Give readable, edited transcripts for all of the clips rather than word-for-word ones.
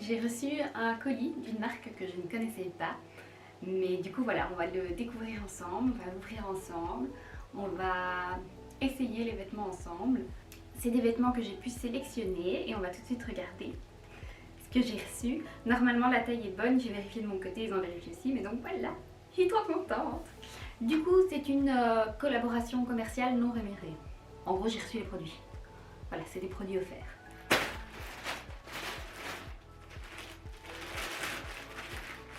J'ai reçu un colis d'une marque que je ne connaissais pas. Mais du coup voilà, on va le découvrir ensemble, on va l'ouvrir ensemble, on va essayer les vêtements ensemble. C'est des vêtements que j'ai pu sélectionner et on va tout de suite regarder ce que j'ai reçu. Normalement la taille est bonne, j'ai vérifié de mon côté, ils ont vérifié aussi, mais donc voilà, je suis trop contente. Du coup c'est une collaboration commerciale non rémunérée. En gros j'ai reçu les produits. Voilà, c'est des produits offerts.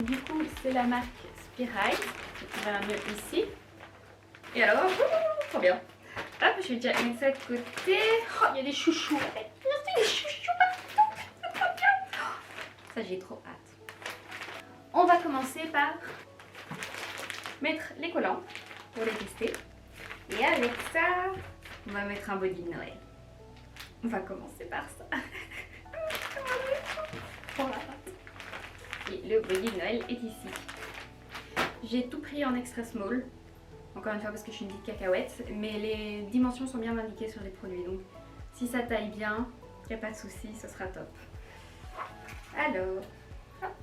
Du coup, c'est la marque Spiral. Je trouve un nœud ici. Et alors, trop bien. Hop, je vais déjà mettre ça de côté. Oh, il y a des chouchous. Regardez, des chouchous partout. C'est trop bien. Ça, j'ai trop hâte. On va commencer par mettre les collants pour les tester. Et avec ça, on va mettre un body de Noël. On va commencer par ça. Voilà. Et le body de Noël est ici. J'ai tout pris en extra small, encore une fois parce que je suis une petite cacahuète, mais les dimensions sont bien indiquées sur les produits, donc si ça taille bien, il n'y a pas de souci, ce sera top. Alors, hop.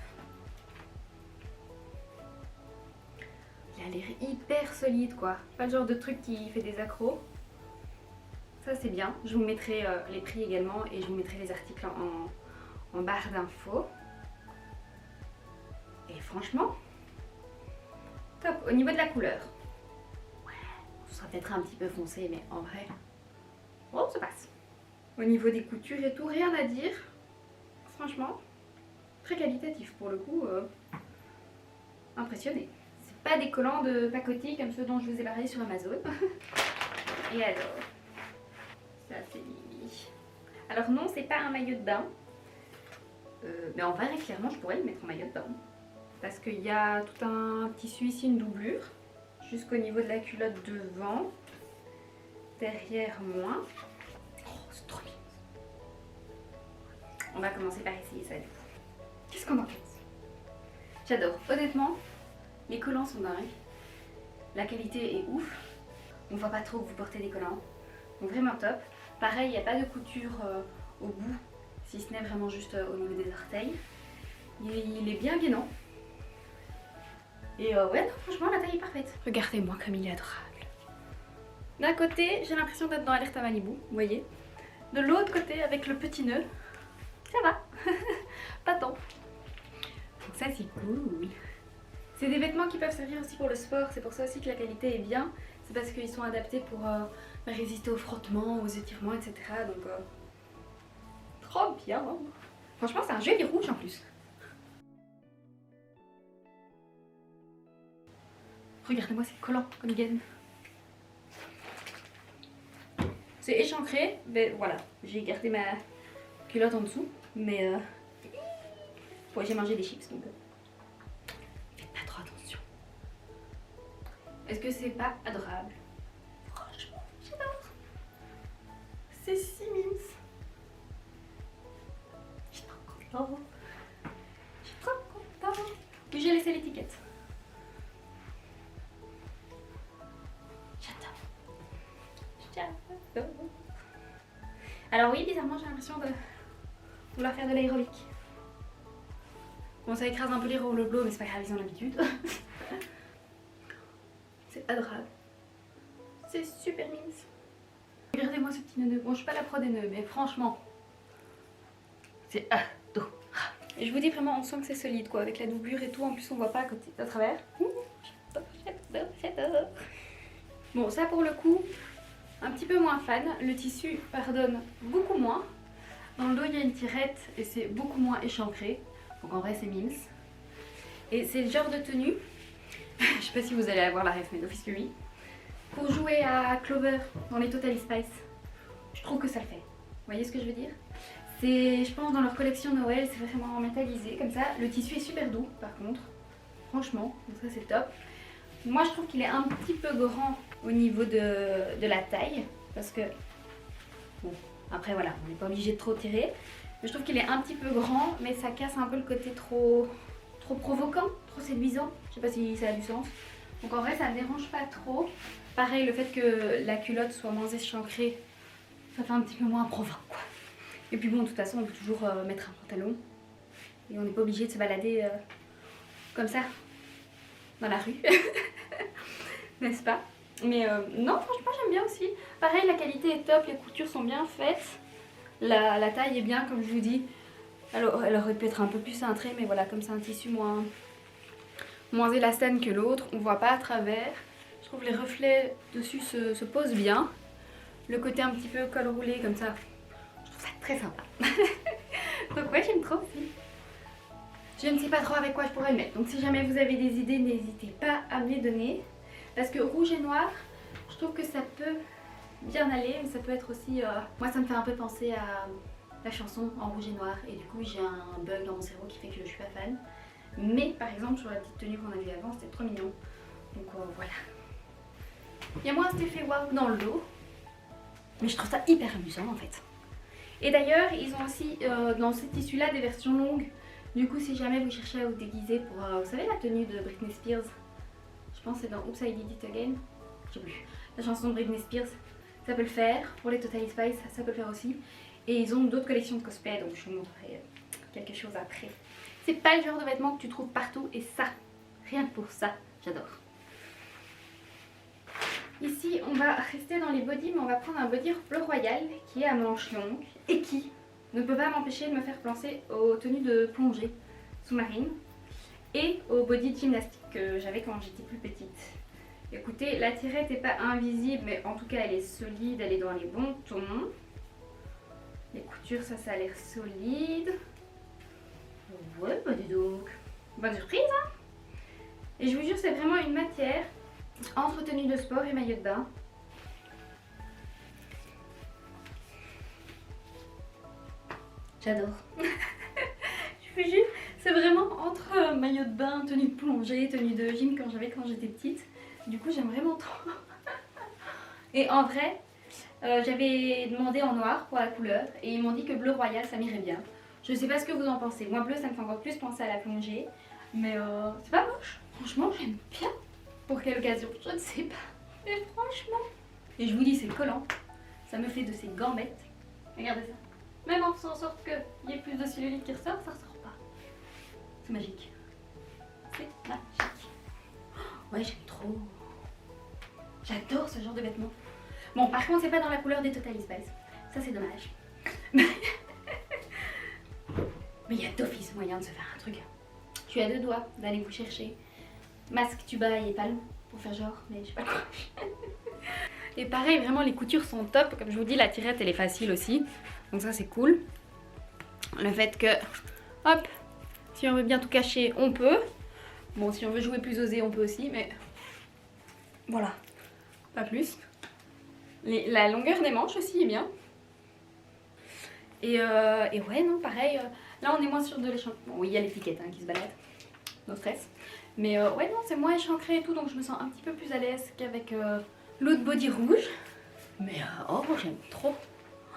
Il a l'air hyper solide quoi, pas le genre de truc qui fait des accros. Ça c'est bien, je vous mettrai les prix également et je vous mettrai les articles en barre d'infos. Et franchement, top. Au niveau de la couleur, ouais, ce sera peut-être un petit peu foncé, mais en vrai, oh, ça passe. Au niveau des coutures et tout, rien à dire. Franchement, très qualitatif pour le coup. Impressionné. C'est pas des collants de pacotille comme ceux dont je vous ai parlé sur Amazon. Et alors, ça c'est Mimi. Alors non, c'est pas un maillot de bain. Mais en vrai, clairement, je pourrais le mettre en maillot de bain. Parce qu'il y a tout un tissu ici, une doublure, jusqu'au niveau de la culotte devant, derrière moins. Oh, c'est trop bien. On va commencer par essayer ça du coup. Qu'est-ce qu'on en pense? J'adore. Honnêtement, les collants sont dingues. La qualité est ouf. On voit pas trop que vous portez des collants. Donc vraiment top. Pareil, il n'y a pas de couture au bout, si ce n'est vraiment juste au niveau des orteils. Il est bien gainant. Et ouais, non, franchement, la taille est parfaite. Regardez-moi comme il est adorable. D'un côté, j'ai l'impression d'être dans Alerte à Malibu, vous voyez. De l'autre côté, avec le petit nœud, ça va. Pas tant. Donc ça, c'est cool. C'est des vêtements qui peuvent servir aussi pour le sport. C'est pour ça aussi que la qualité est bien. C'est parce qu'ils sont adaptés pour résister au frottement, aux étirements, etc. Donc, trop bien. Franchement, c'est un joli rouge en plus. Regardez-moi ces collants comme ils gagnent. C'est échancré, mais voilà, j'ai gardé ma culotte en dessous, mais ouais, j'ai mangé des chips donc faites pas trop attention. Est-ce que c'est pas adorable? Franchement, j'adore. C'est si mimes. Je suis trop contente. Je suis trop contente. Oui, j'ai laissé l'étiquette. Alors oui, bizarrement j'ai l'impression de vouloir faire de l'aérobic. Bon, ça écrase un peu les rouleaux, mais c'est pas grave, ils ont l'habitude. C'est adorable. C'est super mignon. Regardez-moi ce petit nœud. Bon, je suis pas la pro des nœuds, mais franchement, c'est adorable. Et je vous dis vraiment, on sent que c'est solide quoi, avec la doublure et tout. En plus, on voit pas à côté, à travers. J'adore. Bon, ça pour le coup, un petit peu moins fan. Le tissu pardonne beaucoup moins. Dans le dos, il y a une tirette et c'est beaucoup moins échancré. Donc en vrai, c'est mimes. Et c'est le genre de tenue, je sais pas si vous allez avoir la ref, mais d'office que oui, pour jouer à Clover dans les Totally Spice. Je trouve que ça le fait. Vous voyez ce que je veux dire? C'est, je pense, dans leur collection Noël, c'est vraiment métallisé comme ça. Le tissu est super doux par contre. Franchement, donc ça c'est top. Moi je trouve qu'il est un petit peu grand au niveau de la taille. Parce que, bon, après voilà, on n'est pas obligé de trop tirer. Mais je trouve qu'il est un petit peu grand, mais ça casse un peu le côté trop provoquant, trop séduisant. Je sais pas si ça a du sens. Donc en vrai ça ne dérange pas trop. Pareil, le fait que la culotte soit moins échancrée, ça fait un petit peu moins provoque quoi. Et puis bon, de toute façon on peut toujours mettre un pantalon. Et on n'est pas obligé de se balader comme ça dans la rue. N'est-ce pas? Mais non, franchement j'aime bien aussi. Pareil, la qualité est top, les coutures sont bien faites. La taille est bien, comme je vous dis. Alors, elle aurait pu être un peu plus cintrée, mais voilà, comme c'est un tissu moins élastane que l'autre, on voit pas à travers. Je trouve les reflets dessus se posent bien. Le côté un petit peu col roulé comme ça, je trouve ça très sympa. Donc ouais, j'aime trop aussi. Je ne sais pas trop avec quoi je pourrais le mettre. Donc si jamais vous avez des idées, n'hésitez pas à me les donner. Parce que rouge et noir, je trouve que ça peut bien aller, mais ça peut être aussi... Moi ça me fait un peu penser à la chanson en rouge et noir. Et du coup j'ai un bug dans mon cerveau qui fait que je suis pas fan. Mais par exemple sur la petite tenue qu'on a vue avant, c'était trop mignon. Donc voilà. Il y a moins cet effet waouh dans le dos. Mais je trouve ça hyper amusant en fait. Et d'ailleurs ils ont aussi dans ces tissus là des versions longues. Du coup si jamais vous cherchez à vous déguiser pour, vous savez la tenue de Britney Spears, je pense que c'est dans Oops I Did It Again, je sais plus, la chanson de Britney Spears, ça peut le faire. Pour les Totally Spice, ça peut le faire aussi. Et ils ont d'autres collections de cosplay, donc je vous montrerai quelque chose après. C'est pas le genre de vêtements que tu trouves partout et ça, rien que pour ça, j'adore. Ici on va rester dans les bodys, mais on va prendre un body bleu royal qui est à manches longues et qui ne peut pas m'empêcher de me faire penser aux tenues de plongée sous-marine et au body de gymnastique que j'avais quand j'étais plus petite. Écoutez, la tirette n'est pas invisible, mais en tout cas elle est solide, elle est dans les bons tons. Les coutures, ça a l'air solide. Ouais, bah dis donc, bonne surprise hein. Et je vous jure, c'est vraiment une matière entre tenue de sport et maillot de bain. J'adore. Je vous jure, c'est vraiment entre maillot de bain, tenue de plongée, tenue de gym quand j'étais petite. Du coup, j'aime vraiment trop. Et en vrai, j'avais demandé en noir pour la couleur et ils m'ont dit que bleu royal ça m'irait bien. Je sais pas ce que vous en pensez. Moi, bleu ça me fait encore plus penser à la plongée. Mais c'est pas moche. Franchement, j'aime bien. Pour quelle occasion? Je ne sais pas. Mais franchement. Et je vous dis, c'est collant. Ça me fait de ces gambettes. Regardez ça. Même en faisant en sorte qu'il y ait plus de cellulite qui ressort, ça ressort pas. C'est magique. C'est magique. Ouais, j'aime trop. J'adore ce genre de vêtements. Bon, par contre, c'est pas dans la couleur des Totally Spice. Ça, c'est dommage. Mais il y a d'office moyen de se faire un truc. Je suis à 2 doigts d'aller vous chercher masque, tuba et palme pour faire genre, mais j'ai pas le courage. Et pareil, vraiment, les coutures sont top. Comme je vous dis, la tirette, elle est facile aussi. Donc ça, c'est cool. Le fait que, hop, si on veut bien tout cacher, on peut. Bon, si on veut jouer plus osé, on peut aussi, mais voilà, pas plus. La longueur des manches aussi est bien. Et ouais, non, pareil. Là, on est moins sûr de l'échancré. Bon, oui, il y a l'étiquette hein, qui se balade. No stress. Mais ouais, non, c'est moins échancré et tout. Donc, je me sens un petit peu plus à l'aise qu'avec l'autre body rouge. Mais oh, j'aime trop.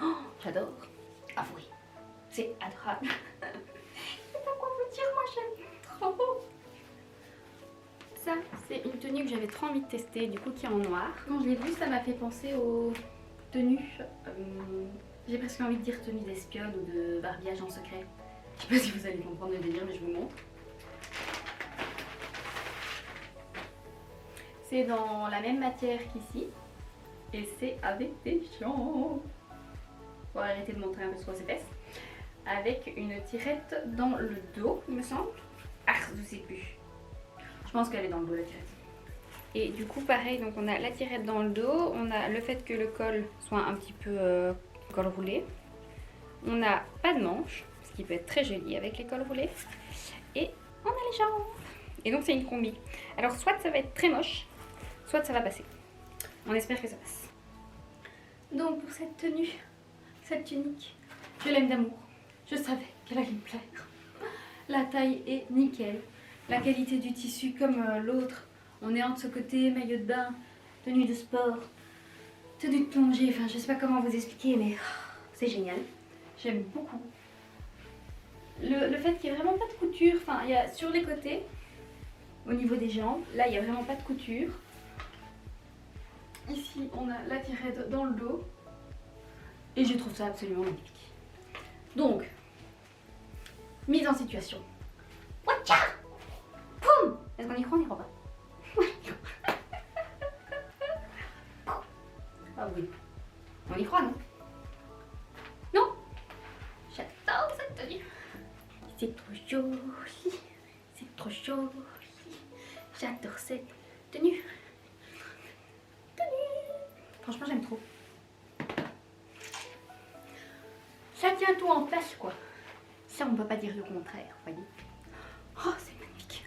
Oh, j'adore. Ah oui, c'est adorable. Je sais pas quoi vous dire, moi, j'aime trop. Ça, c'est une tenue que j'avais trop envie de tester, du coup qui est en noir. Quand je l'ai vue, ça m'a fait penser aux tenues, j'ai presque envie de dire tenue d'espionne ou de Barbie agent secret. Je sais pas si vous allez comprendre le délire, mais je vous montre. C'est dans la même matière qu'ici, et c'est avec des chiens. Bon, arrêtez de montrer un peu trop ses fesses. Avec une tirette dans le dos, il me semble. Ah, je sais plus. Je pense qu'elle est dans le dos, la tirette. Et du coup, pareil, donc on a la tirette dans le dos, on a le fait que le col soit un petit peu col roulé. On n'a pas de manches, ce qui peut être très joli avec les cols roulés. Et on a les jambes. Et donc c'est une combi. Alors soit ça va être très moche, soit ça va passer. On espère que ça passe. Donc pour cette tenue, cette tunique, je l'aime d'amour. Je savais qu'elle allait me plaire. La taille est nickel. La qualité du tissu comme l'autre. On est entre ce côté maillot de bain, tenue de sport, tenue de plongée. Enfin, je sais pas comment vous expliquer, mais c'est génial. J'aime beaucoup. Le fait qu'il n'y ait vraiment pas de couture. Enfin, il y a sur les côtés, au niveau des jambes. Là, il n'y a vraiment pas de couture. Ici, on a la tirette dans le dos. Et je trouve ça absolument magnifique. Donc, mise en situation. Watcha! Poum! Est-ce qu'on y croit ou on y croit pas? Ah oui. On y croit, non? Non? J'adore cette tenue. C'est trop joli. C'est trop joli. J'adore cette tenue. Franchement, j'aime trop. Ça tient tout en place, quoi. Ça, on ne peut pas dire le contraire, voyez. Oh, c'est magnifique.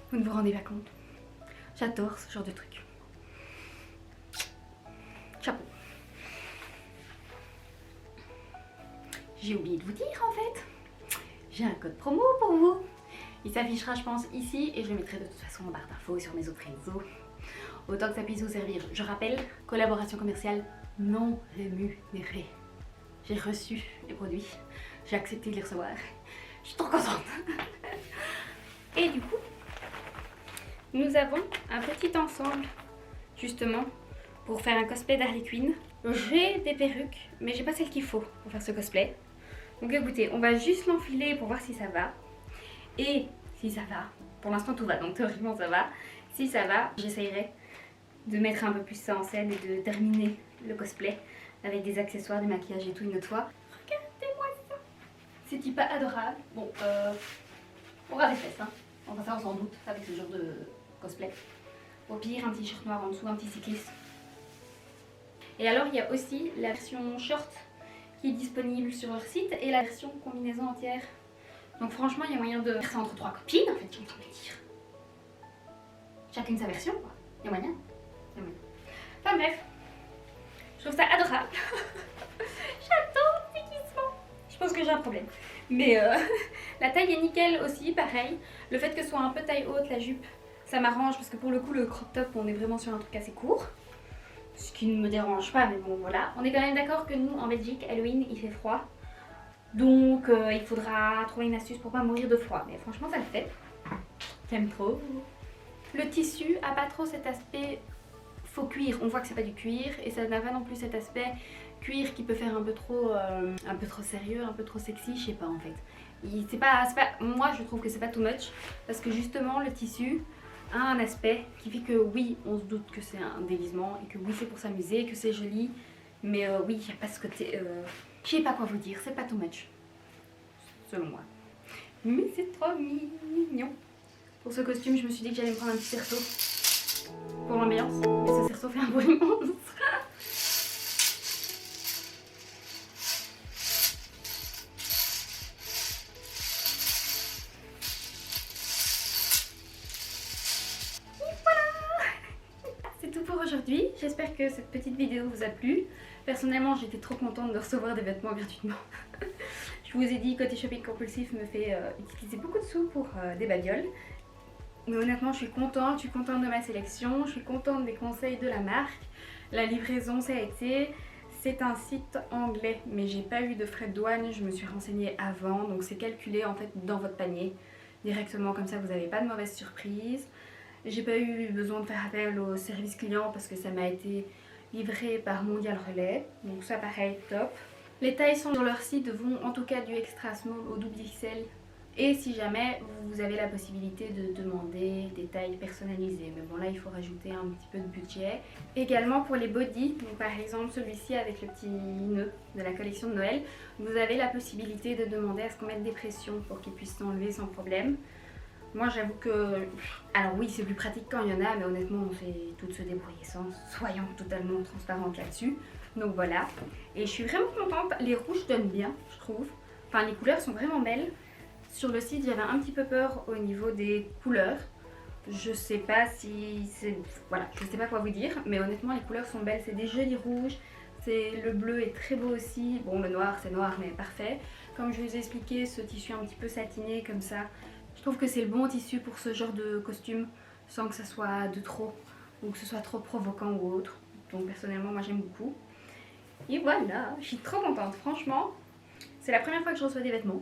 Vous ne vous rendez pas compte. J'adore ce genre de truc. Chapeau. J'ai oublié de vous dire, en fait. J'ai un code promo pour vous. Il s'affichera, je pense, ici. Et je le mettrai de toute façon en barre d'infos sur mes autres réseaux. Autant que ça puisse vous servir. Je rappelle, collaboration commerciale non rémunérée. J'ai reçu les produits, j'ai accepté de les recevoir. Je suis trop contente. Et du coup, nous avons un petit ensemble, justement, pour faire un cosplay d'Harley Quinn. J'ai des perruques, mais j'ai pas celle qu'il faut pour faire ce cosplay. Donc écoutez, on va juste l'enfiler pour voir si ça va. Et si ça va, pour l'instant tout va, donc théoriquement ça va. Si ça va, j'essayerai de mettre un peu plus ça en scène et de terminer le cosplay avec des accessoires, du maquillage et tout une autre fois. Regardez-moi ça. C'est-il pas adorable? Bon, on aura des fesses, hein. Enfin ça on s'en doute avec ce genre de cosplay. Au pire, un t-shirt noir en dessous, un petit cycliste. Et alors il y a aussi la version short qui est disponible sur leur site et la version combinaison entière. Donc franchement il y a moyen de faire ça entre trois copines en fait, j'ai envie de dire. Chacune sa version quoi. Il y a moyen. Il y a moyen. Enfin bref. Je trouve ça adorable. J'adore le déguisement. Je pense que j'ai un problème. Mais la taille est nickel aussi, pareil. Le fait que ce soit un peu taille haute, la jupe, ça m'arrange parce que pour le coup, le crop top, on est vraiment sur un truc assez court. Ce qui ne me dérange pas, mais bon, voilà. On est quand même d'accord que nous, en Belgique, Halloween, il fait froid. Donc, il faudra trouver une astuce pour pas mourir de froid. Mais franchement, ça le fait. J'aime trop. Le tissu a pas trop cet aspect faux cuir, on voit que c'est pas du cuir et ça n'a pas non plus cet aspect cuir qui peut faire un peu trop sérieux, un peu trop sexy, je sais pas en fait. C'est pas, moi je trouve que c'est pas too much parce que justement le tissu a un aspect qui fait que oui on se doute que c'est un déguisement et que oui c'est pour s'amuser, que c'est joli, mais oui il n'y a pas ce côté, je sais pas quoi vous dire, c'est pas too much selon moi. Mais c'est trop mignon. Pour ce costume je me suis dit que j'allais me prendre un petit cerceau pour l'ambiance, mais ce cerceau fait un bruit monstre. C'est tout pour aujourd'hui, j'espère que cette petite vidéo vous a plu. Personnellement j'étais trop contente de recevoir des vêtements gratuitement. Je vous ai dit, côté shopping compulsif me fait utiliser beaucoup de sous pour des babioles. Mais honnêtement je suis contente de ma sélection, je suis contente des conseils de la marque. La livraison ça a été, c'est un site anglais mais j'ai pas eu de frais de douane, je me suis renseignée avant donc c'est calculé en fait dans votre panier directement, comme ça vous n'avez pas de mauvaises surprises. J'ai pas eu besoin de faire appel au service client parce que ça m'a été livré par Mondial Relais, donc ça pareil top. Les tailles sont sur leur site, vont en tout cas du extra small au double XL. Et si jamais vous avez la possibilité de demander des tailles personnalisées, mais bon là il faut rajouter un petit peu de budget. Également pour les bodys, donc par exemple celui-ci avec le petit nœud de la collection de Noël, vous avez la possibilité de demander à ce qu'on mette des pressions pour qu'ils puissent s'enlever sans problème. Moi j'avoue que, alors oui c'est plus pratique quand il y en a, mais honnêtement on fait tout se débrouiller sans, soyons totalement transparentes là-dessus. Donc voilà, et je suis vraiment contente, les rouges donnent bien je trouve, enfin les couleurs sont vraiment belles. Sur le site, j'avais un petit peu peur au niveau des couleurs. Je sais pas si c'est... Voilà, je sais pas quoi vous dire. Mais honnêtement, les couleurs sont belles. C'est des jolis rouges. Le bleu est très beau aussi. Bon, le noir, c'est noir, mais parfait. Comme je vous ai expliqué, ce tissu un petit peu satiné comme ça. Je trouve que c'est le bon tissu pour ce genre de costume. Sans que ça soit de trop. Ou que ce soit trop provoquant ou autre. Donc personnellement, moi j'aime beaucoup. Et voilà, je suis trop contente. Franchement, c'est la première fois que je reçois des vêtements.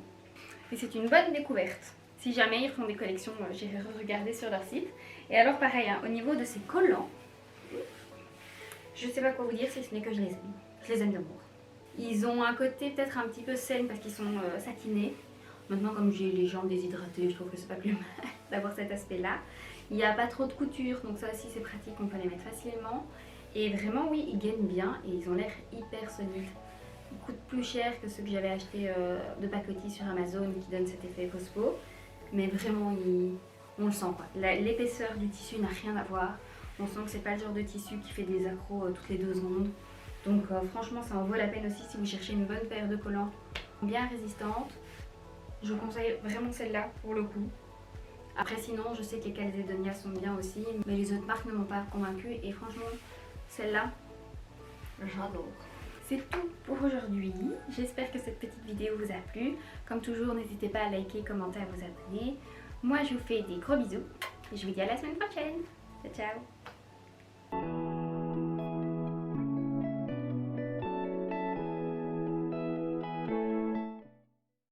Et c'est une bonne découverte. Si jamais ils font des collections, j'irai regarder sur leur site. Et alors pareil, hein, au niveau de ces collants, je sais pas quoi vous dire si ce n'est que je les aime. Je les aime d'amour. Ils ont un côté peut-être un petit peu saine parce qu'ils sont satinés. Maintenant, comme j'ai les jambes déshydratées, je trouve que c'est pas plus mal d'avoir cet aspect-là. Il n'y a pas trop de couture, donc ça aussi c'est pratique, on peut les mettre facilement. Et vraiment, oui, ils gagnent bien et ils ont l'air hyper solides. Ils coûtent plus cher que ceux que j'avais achetés de pacotille sur Amazon qui donnent cet effet fausse peau. Mais vraiment, on le sent quoi. L'épaisseur du tissu n'a rien à voir. On sent que c'est pas le genre de tissu qui fait des accros toutes les 2 secondes. Donc franchement, ça en vaut la peine aussi si vous cherchez une bonne paire de collants bien résistante. Je conseille vraiment celle-là pour le coup. Après sinon, je sais que les Calzedonia sont bien aussi, mais les autres marques ne m'ont pas convaincue et franchement, celle-là, j'adore. C'est tout pour aujourd'hui. J'espère que cette petite vidéo vous a plu. Comme toujours, n'hésitez pas à liker, commenter, à vous abonner. Moi, je vous fais des gros bisous et je vous dis à la semaine prochaine. Ciao, ciao!